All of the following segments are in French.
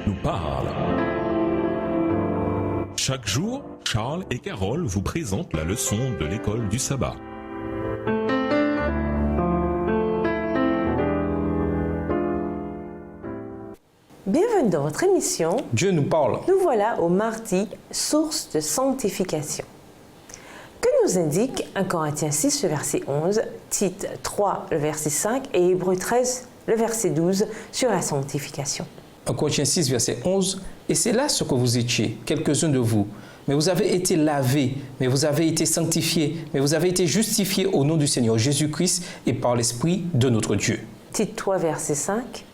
nous parle. Chaque jour, Charles et Carole vous présentent la leçon de l'école du sabbat. Bienvenue dans votre émission Dieu nous parle. Nous voilà au mardi, source de sanctification. Que nous indique 1 Corinthiens 6, le verset 11, Tite 3, le verset 5 et Hébreux 13, le verset 12 sur la sanctification. 1 Corinthiens 6, verset 11, « Et c'est là ce que vous étiez, quelques-uns de vous. Mais vous avez été lavés, mais vous avez été sanctifiés, mais vous avez été justifiés au nom du Seigneur Jésus-Christ et par l'Esprit de notre Dieu. » Tite 3, verset 5.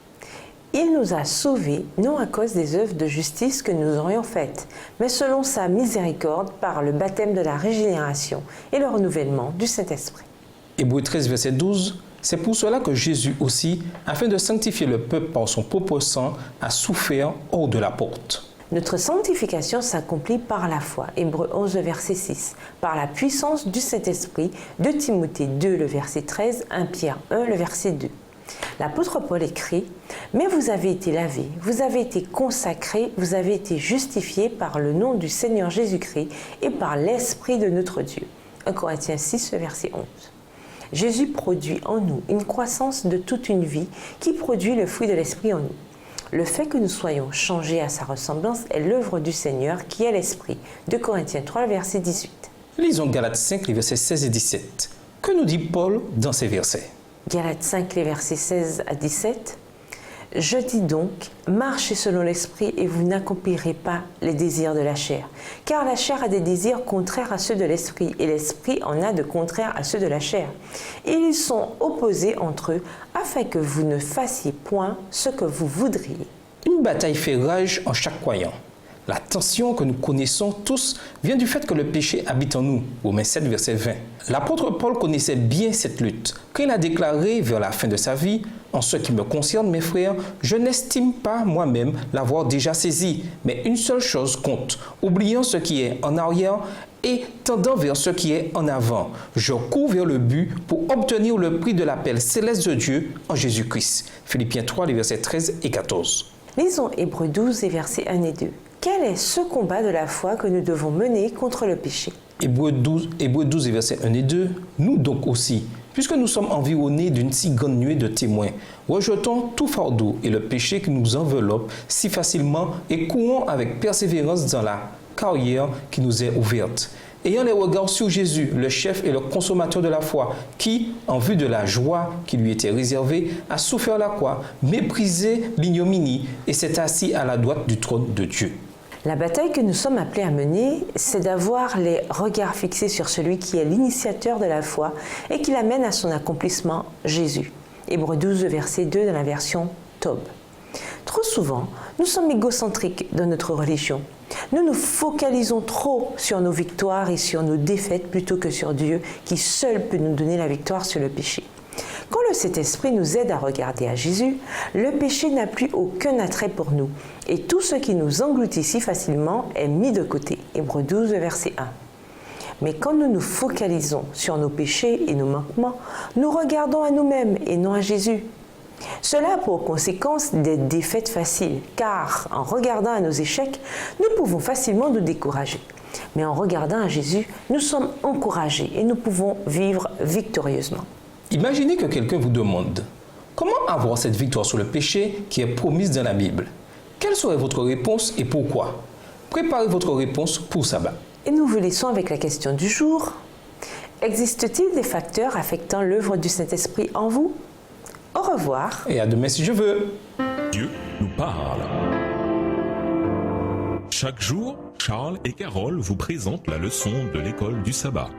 Il nous a sauvés, non à cause des œuvres de justice que nous aurions faites, mais selon sa miséricorde par le baptême de la régénération et le renouvellement du Saint-Esprit. Hébreux 13, verset 12. « C'est pour cela que Jésus aussi, afin de sanctifier le peuple par son propre sang, a souffert hors de la porte. » Notre sanctification s'accomplit par la foi, Hébreux 11, le verset 6, par la puissance du Saint-Esprit, 2 Timothée 2, le verset 13, 1 Pierre 1, le verset 2. L'apôtre Paul écrit « Mais vous avez été lavés, vous avez été consacrés, vous avez été justifiés par le nom du Seigneur Jésus-Christ et par l'Esprit de notre Dieu. » 1 Corinthiens 6, verset 11. Jésus produit en nous une croissance de toute une vie qui produit le fruit de l'Esprit en nous. Le fait que nous soyons changés à sa ressemblance est l'œuvre du Seigneur qui est l'Esprit. 2 Corinthiens 3, verset 18. Lisons Galates 5, les versets 16 et 17. Que nous dit Paul dans ces versets? Galates 5, les versets 16 à 17. Je dis donc, marchez selon l'Esprit et vous n'accomplirez pas les désirs de la chair. Car la chair a des désirs contraires à ceux de l'Esprit et l'Esprit en a de contraires à ceux de la chair. Et ils sont opposés entre eux afin que vous ne fassiez point ce que vous voudriez. Une bataille fait rage en chaque croyant. La tension que nous connaissons tous vient du fait que le péché habite en nous. Romains 7, verset 20. L'apôtre Paul connaissait bien cette lutte, quand il a déclaré vers la fin de sa vie « En ce qui me concerne, mes frères, je n'estime pas moi-même l'avoir déjà saisi, mais une seule chose compte, oubliant ce qui est en arrière et tendant vers ce qui est en avant. Je cours vers le but pour obtenir le prix de l'appel céleste de Dieu en Jésus-Christ. » Philippiens 3, les versets 13 et 14. Lisons Hébreux 12, les versets 1 et 2. Quel est ce combat de la foi que nous devons mener contre le péché? Hébreux 12 et versets 1 et 2. Nous donc aussi, puisque nous sommes environnés d'une si grande nuée de témoins, rejetons tout fardeau et le péché qui nous enveloppe si facilement et courons avec persévérance dans la carrière qui nous est ouverte. Ayant les regards sur Jésus, le chef et le consommateur de la foi, qui, en vue de la joie qui lui était réservée, a souffert la croix, méprisé l'ignominie et s'est assis à la droite du trône de Dieu. La bataille que nous sommes appelés à mener, c'est d'avoir les regards fixés sur celui qui est l'initiateur de la foi et qui l'amène à son accomplissement, Jésus. Hébreux 12, verset 2 dans la version Tob. Trop souvent, nous sommes égocentriques dans notre religion. Nous nous focalisons trop sur nos victoires et sur nos défaites plutôt que sur Dieu qui seul peut nous donner la victoire sur le péché. Quand le Saint-Esprit nous aide à regarder à Jésus, le péché n'a plus aucun attrait pour nous et tout ce qui nous engloutit si facilement est mis de côté. Hébreux 12, verset 1. Mais quand nous nous focalisons sur nos péchés et nos manquements, nous regardons à nous-mêmes et non à Jésus. Cela a pour conséquence des défaites faciles, car en regardant à nos échecs, nous pouvons facilement nous décourager. Mais en regardant à Jésus, nous sommes encouragés et nous pouvons vivre victorieusement. Imaginez que quelqu'un vous demande « Comment avoir cette victoire sur le péché qui est promise dans la Bible ?» Quelle serait votre réponse et pourquoi? Préparez votre réponse pour sabbat. Et nous vous laissons avec la question du jour. Existe-t-il des facteurs affectant l'œuvre du Saint-Esprit en vous? Au revoir. Et à demain si je veux. Dieu nous parle. Chaque jour, Charles et Carole vous présentent la leçon de l'école du sabbat.